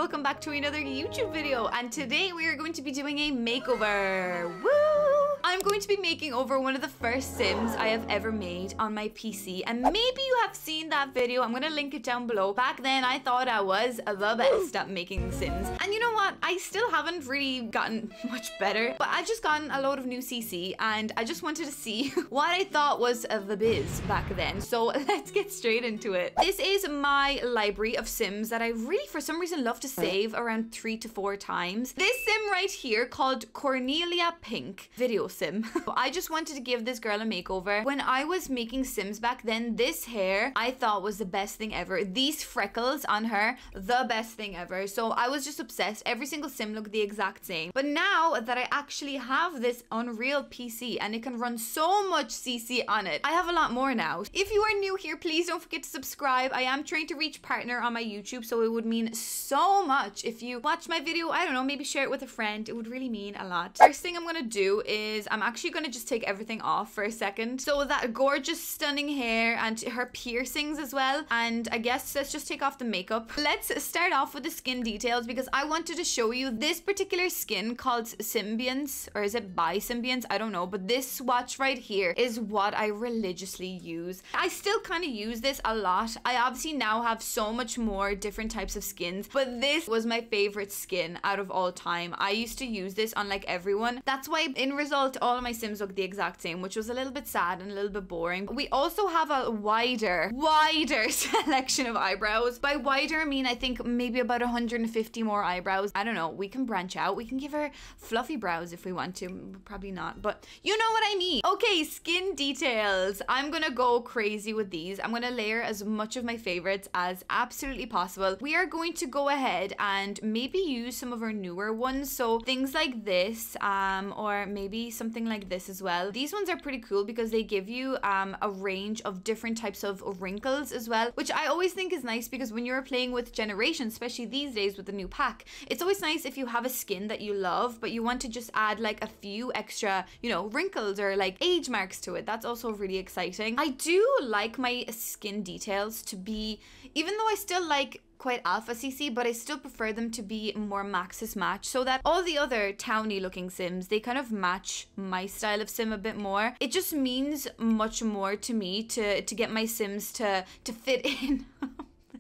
welcome back to another YouTube video. And today we are going to be doing a makeover. Woo! I'm going to be making over one of the first Sims I have ever made on my PC. And maybe you have seen that video. I'm going to link it down below. Back then, I thought I was the best at making Sims. And you know what? I still haven't really gotten much better. But I've just gotten a load of new CC. And I just wanted to see what I thought was the biz back then. So let's get straight into it. This is my library of Sims that I really, for some reason, love to save around 3 to 4 times. This Sim right here called Cornelia Pink video Sim. I just wanted to give this girl a makeover. When I was making Sims back then, this hair I thought was the best thing ever. These freckles on her, the best thing ever. So I was just obsessed. Every single Sim looked the exact same. But now that I actually have this Unreal PC and it can run so much CC on it, I have a lot more now. If you are new here, please don't forget to subscribe. I am trying to reach partner on my YouTube, so it would mean so much if you watch my video. I don't know, maybe share it with a friend. It would really mean a lot. First thing I'm gonna do is I'm actually gonna just take everything off for a second. So that gorgeous, stunning hair and her piercings as well. And I guess let's just take off the makeup. Let's start off with the skin details because I wanted to show you this particular skin called Symbiance, or is it by Symbiance? I don't know, but this swatch right here is what I religiously use. I still kind of use this a lot. I obviously now have so much more different types of skins, but this was my favorite skin out of all time. I used to use this on like everyone. That's why in result all of my Sims look the exact same, which was a little bit sad and a little bit boring. We also have a wider selection of eyebrows. By wider I mean I think maybe about 150 more eyebrows. I don't know, we can branch out. We can give her fluffy brows if we want to. Probably not, but you know what I mean. Okay, skin details. I'm gonna go crazy with these. I'm gonna layer as much of my favorites as absolutely possible. We are going to go ahead and maybe use some of our newer ones, so things like this, or maybe something like this as well. These ones are pretty cool because they give you a range of different types of wrinkles as well, which I always think is nice because when you're playing with generations, especially these days with the new pack, it's always nice if you have a skin that you love but you want to just add like a few extra, you know, wrinkles or like age marks to it. That's also really exciting. I do like my skin details to be, even though I still like quite alpha CC, but I still prefer them to be more Maxis match so that all the other towny looking Sims, they kind of match my style of Sim a bit more. It just means much more to me to get my Sims to fit in.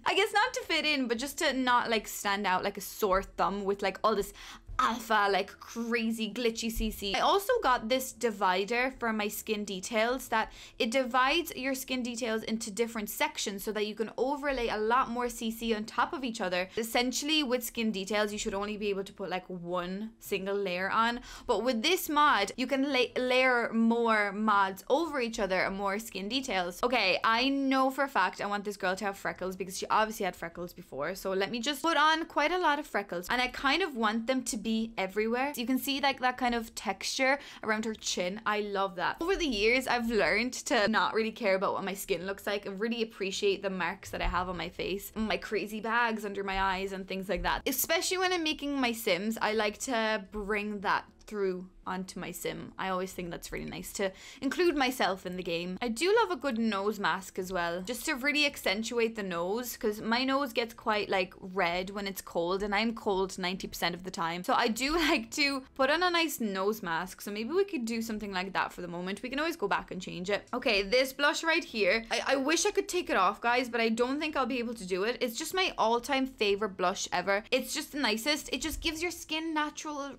I guess not to fit in, but just to not like stand out like a sore thumb with like all this alpha, like crazy glitchy CC. I also got this divider for my skin details that it divides your skin details into different sections so that you can overlay a lot more CC on top of each other. Essentially with skin details you should only be able to put like one single layer on, but with this mod you can layer more mods over each other and more skin details. Okay, I know for a fact I want this girl to have freckles because she obviously had freckles before, so let me just put on quite a lot of freckles, and I kind of want them to be everywhere. So you can see like that kind of texture around her chin. I love that. Over the years I've learned to not really care about what my skin looks like and really appreciate the marks that I have on my face, my crazy bags under my eyes and things like that. Especially when I'm making my Sims, I like to bring that through onto my Sim. I always think that's really nice to include myself in the game. I do love a good nose mask as well, just to really accentuate the nose, because my nose gets quite like red when it's cold and I'm cold 90% of the time. So I do like to put on a nice nose mask. So maybe we could do something like that for the moment. We can always go back and change it. Okay, this blush right here, I wish I could take it off, guys, but I don't think I'll be able to do it. It's just my all-time favorite blush ever. It's just the nicest. It just gives your skin natural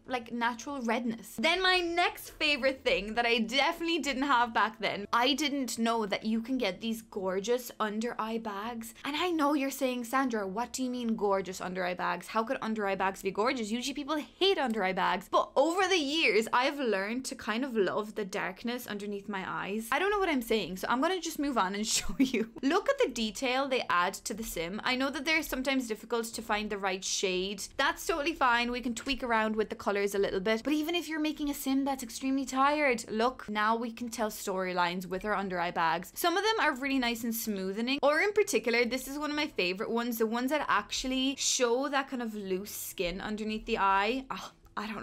redness. Then my next favorite thing that I definitely didn't have back then, I didn't know that you can get these gorgeous under eye bags. And I know you're saying, Sandra, what do you mean gorgeous under eye bags? How could under eye bags be gorgeous? Usually people hate under eye bags. But over the years, I've learned to kind of love the darkness underneath my eyes. I don't know what I'm saying, so I'm gonna just move on and show you. Look at the detail they add to the Sim. I know that they're sometimes difficult to find the right shade. That's totally fine. We can tweak around with the colors a little bit. But even if you're making a Sim that's extremely tired, look, now we can tell storylines with our under eye bags. Some of them are really nice and smoothing, or in particular, this is one of my favorite ones, the ones that actually show that kind of loose skin underneath the eye. Oh, I don't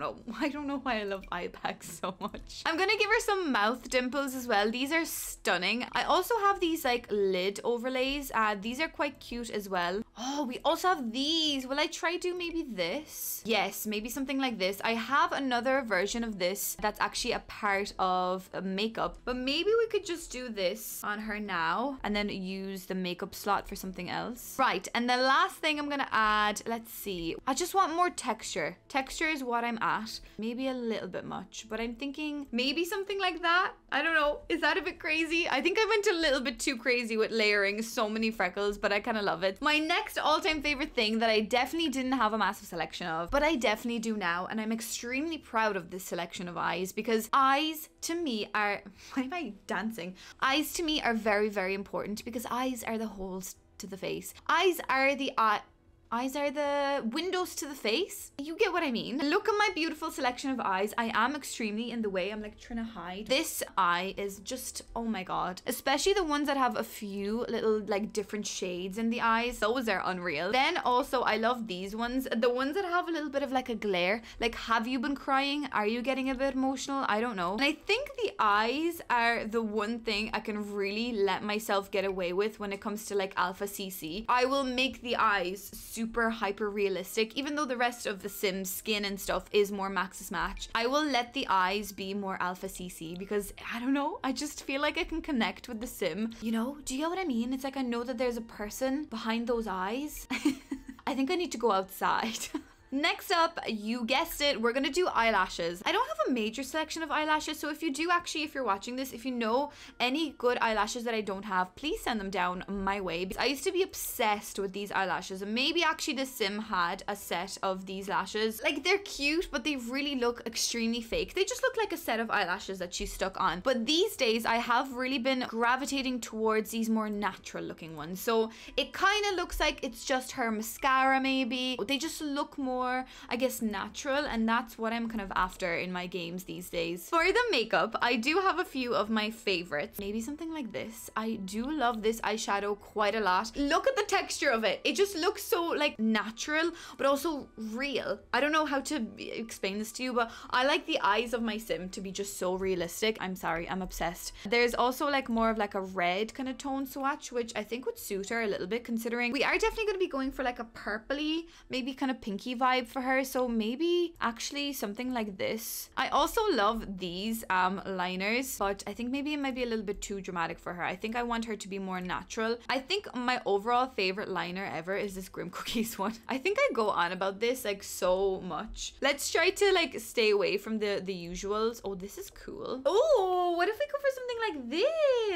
know why I love eye bags so much. I'm gonna give her some mouth dimples as well. These are stunning. I also have these like lid overlays. These are quite cute as well. Oh, we also have these. Will I try do maybe this? Yes, maybe something like this. I have another version of this that's actually a part of makeup, but maybe we could just do this on her now and then use the makeup slot for something else. Right, and the last thing I'm gonna add, let's see. I just want more texture. Texture is what I'm at. Maybe a little bit much, but I'm thinking maybe something like that. I don't know. Is that a bit crazy? I think I went a little bit too crazy with layering so many freckles, but I kind of love it. My next all-time favorite thing that I definitely didn't have a massive selection of, but I definitely do now, and I'm extremely proud of this selection of eyes, because eyes to me are, why am I dancing? Eyes to me are very, very important, because eyes are the holes to the face. Eyes are the windows to the face. You get what I mean. Look at my beautiful selection of eyes. I am extremely in the way. I'm like trying to hide. This eye is just, oh my god. Especially the ones that have a few little like different shades in the eyes. Those are unreal. Then also I love these ones. The ones that have a little bit of like a glare. Like, have you been crying? Are you getting a bit emotional? I don't know. And I think the eyes are the one thing I can really let myself get away with when it comes to like alpha CC. I will make the eyes super hyper realistic, even though the rest of the Sims skin and stuff is more Max's Match. I will let the eyes be more alpha CC because I don't know, I just feel like I can connect with the Sim, you know? Do you get what I mean? It's like I know that there's a person behind those eyes. I think I need to go outside. Next up, you guessed it, we're gonna do eyelashes. I don't have a major selection of eyelashes, so if you do actually, if you're watching this, if you know any good eyelashes that I don't have, please send them down my way. I used to be obsessed with these eyelashes, and maybe actually the Sim had a set of these lashes. Like, they're cute, but they really look extremely fake. They just look like a set of eyelashes that she stuck on. But these days, I have really been gravitating towards these more natural looking ones. So it kind of looks like it's just her mascara maybe. They just look more, I guess, natural, and that's what I'm kind of after in my games these days. For the makeup, I do have a few of my favorites. Maybe something like this. I do love this eyeshadow quite a lot. Look at the texture of it. It just looks so like natural, but also real. I don't know how to explain this to you, but I like the eyes of my Sim to be just so realistic. I'm sorry, I'm obsessed. There's also like more of like a red kind of tone swatch, which I think would suit her a little bit, considering we are definitely going to be going for like a purpley, maybe kind of pinky vibe for her, so maybe actually something like this. I also love these liners, but I think maybe it might be a little bit too dramatic for her. I think I want her to be more natural. I think my overall favorite liner ever is this Grim Cookies one. I think I go on about this like so much. Let's try to like stay away from the usuals. Oh, this is cool. Oh, what if we go for something like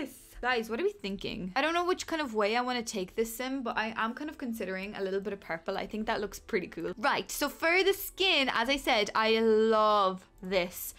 this? Guys, what are we thinking? I don't know which kind of way I want to take this Sim, but I am kind of considering a little bit of purple. I think that looks pretty cool. Right, so for the skin, as I said, I love this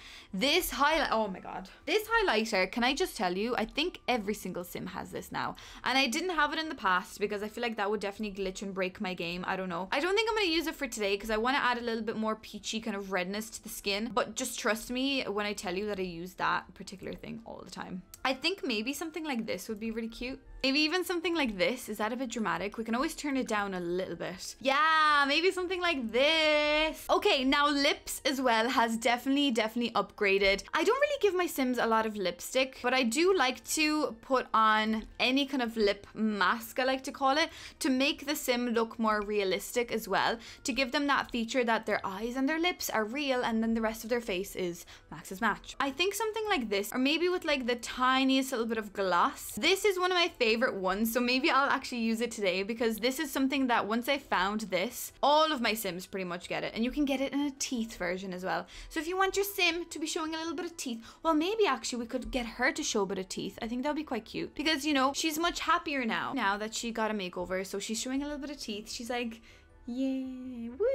highlight. Oh my god, this highlighter, can I just tell you, I think every single Sim has this now, and I didn't have it in the past because I feel like that would definitely glitch and break my game. I don't know. I don't think I'm gonna use it for today because I want to add a little bit more peachy kind of redness to the skin, but just trust me when I tell you that I use that particular thing all the time. I think maybe something like this would be really cute. Maybe even something like this. Is that a bit dramatic? We can always turn it down a little bit. Yeah, maybe something like this. Okay, now lips as well has definitely upgraded. I don't really give my Sims a lot of lipstick, but I do like to put on any kind of lip mask, I like to call it, to make the Sim look more realistic as well, to give them that feature that their eyes and their lips are real and then the rest of their face is Max's Match. I think something like this, or maybe with like the tiniest little bit of gloss. This is one of my favorite ones, so maybe I'll actually use it today because this is something that once I found this, all of my Sims pretty much get it, and you can get it in a teeth version as well. So if you want your Sim to be showing a little bit of teeth, well, maybe actually we could get her to show a bit of teeth. I think that would be quite cute because, you know, she's much happier now that she got a makeover, so she's showing a little bit of teeth. She's like, yeah, woo.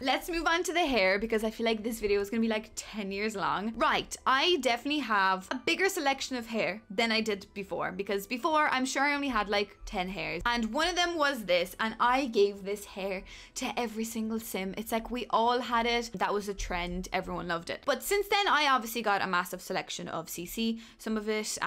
Let's move on to the hair because I feel like this video is gonna be like 10 years long. Right, I definitely have a bigger selection of hair than I did before, because before I'm sure I only had like 10 hairs, and one of them was this, and I gave this hair to every single Sim. It's like we all had it. That was a trend. Everyone loved it. But since then, I obviously got a massive selection of CC. Some of it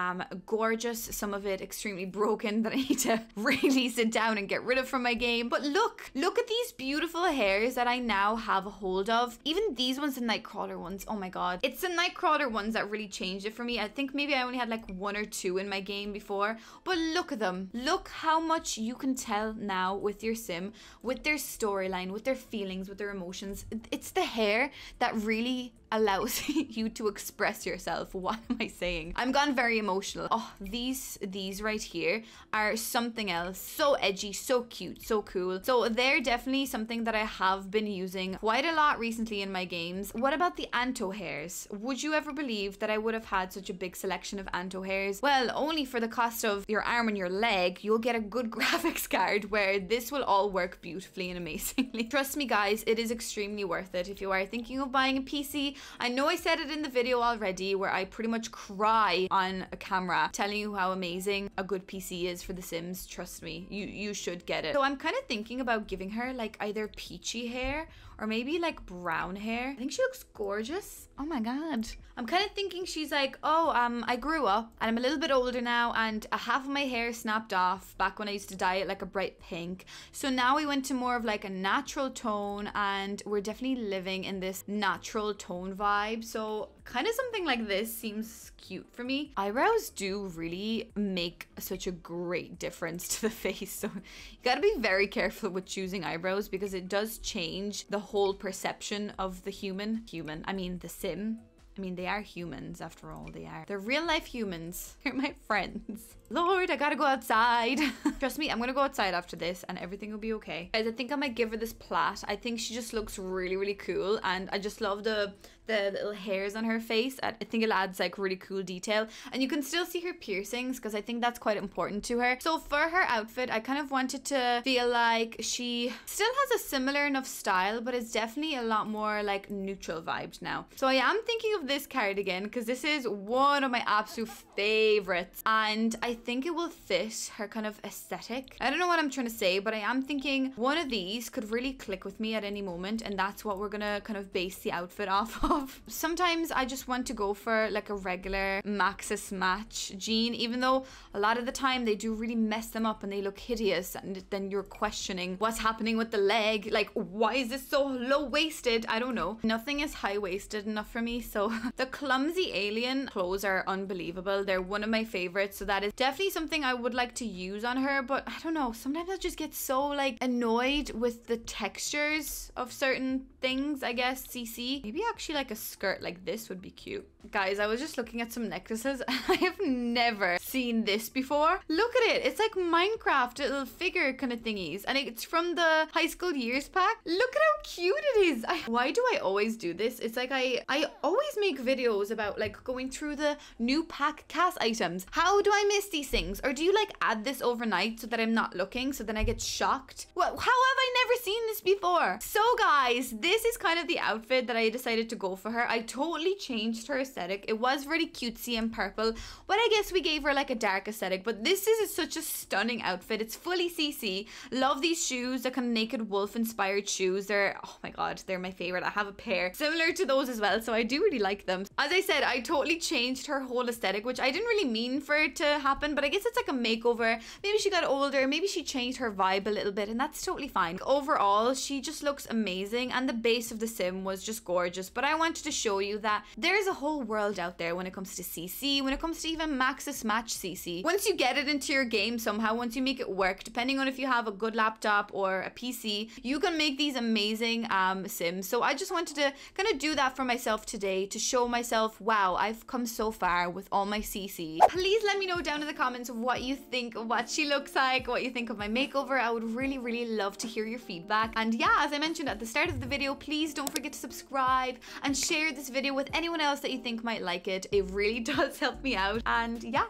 gorgeous, some of it extremely broken that I need to really sit down and get rid of from my game. But look at these beautiful hairs that I now have a hold of. Even these ones, the Nightcrawler ones, oh my god. It's the Nightcrawler ones that really changed it for me. I think maybe I only had like 1 or 2 in my game before, but look at them. Look how much you can tell now with your sim, with their storyline, with their feelings, with their emotions. It's the hair that really allows you to express yourself. What am I saying? I'm gone very emotional. Oh, these right here are something else. So edgy, so cute, so cool. So they're definitely something that I have been using quite a lot recently in my games. What about the Anto hairs? Would you ever believe that I would have had such a big selection of Anto hairs? Well, only for the cost of your arm and your leg, you'll get a good graphics card where this will all work beautifully and amazingly. Trust me guys, it is extremely worth it. If you are thinking of buying a PC, I know I said it in the video already where I pretty much cry on a camera telling you how amazing a good PC is for The Sims. Trust me, you should get it. So I'm kind of thinking about giving her like either peachy hair or maybe like brown hair. I think she looks gorgeous. Oh my god. I'm kind of thinking she's like, oh, I grew up and I'm a little bit older now and a half of my hair snapped off back when I used to dye it like a bright pink. So now we went to more of like a natural tone and we're definitely living in this natural tone vibe. So kind of something like this seems cute for me. Eyebrows do really make such a great difference to the face. So you gotta be very careful with choosing eyebrows because it does change the whole perception of the the sim. I mean, they are humans after all. They're real life humans. They're my friends. Lord, I gotta go outside. Trust me, I'm gonna go outside after this and everything will be okay. Guys, I think I might give her this plait. I think she just looks really, really cool. And I just love the little hairs on her face. I think it adds like really cool detail. And you can still see her piercings because I think that's quite important to her. So for her outfit, I kind of wanted to feel like she still has a similar enough style, but it's definitely a lot more like neutral vibed now. So I am thinking of this cardigan because this is one of my absolute favorites. And I think it will fit her kind of aesthetic. I don't know what I'm trying to say, but I am thinking one of these could really click with me at any moment. And that's what we're gonna kind of base the outfit off of. Sometimes I just want to go for like a regular Maxis match jean, even though a lot of the time they do really mess them up and they look hideous, and then you're questioning what's happening with the leg. Like, why is this so low-waisted? I don't know. Nothing is high-waisted enough for me. So the clumsy alien clothes are unbelievable. They're one of my favorites. So that is definitely something I would like to use on her, but I don't know. Sometimes I just get so like annoyed with the textures of certain things, I guess. CC. Maybe actually like a skirt like this would be cute. Guys, I was just looking at some necklaces. I have never seen this before. Look at it. It's like Minecraft little figure kind of thingies. And it's from the high school years pack. Look at how cute it is. Why do I always do this? It's like I always make videos about like going through the new pack cast items. How do I miss these things? Or do you like add this overnight so that I'm not looking, so then I get shocked? Well, how have I never seen this before? So guys, this is kind of the outfit that I decided to go for her. I totally changed her aesthetic. It was really cutesy and purple, but I guess we gave her like a dark aesthetic. But this is such a stunning outfit. It's fully CC. Love these shoes, the kind of naked wolf inspired shoes. They're, oh my god, they're my favorite. I have a pair similar to those as well, so I do really like them. As I said, I totally changed her whole aesthetic, which I didn't really mean for it to happen, but I guess it's like a makeover. Maybe she got older, maybe she changed her vibe a little bit, and that's totally fine. Overall, she just looks amazing, and the base of the sim was just gorgeous. But I wanted to show you that there's a whole world out there when it comes to CC, when it comes to even Maxis Match CC. Once you get it into your game somehow, once you make it work, depending on if you have a good laptop or a PC, you can make these amazing sims. So I just wanted to kind of do that for myself today to show myself, wow, I've come so far with all my CC. Please let me know down in the comments of what you think of what she looks like, what you think of my makeover. I would really, really love to hear your feedback. And yeah, as I mentioned at the start of the video, please don't forget to subscribe and share this video with anyone else that you think might like it. It really does help me out. And yeah,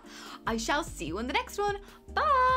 I shall see you in the next one. Bye!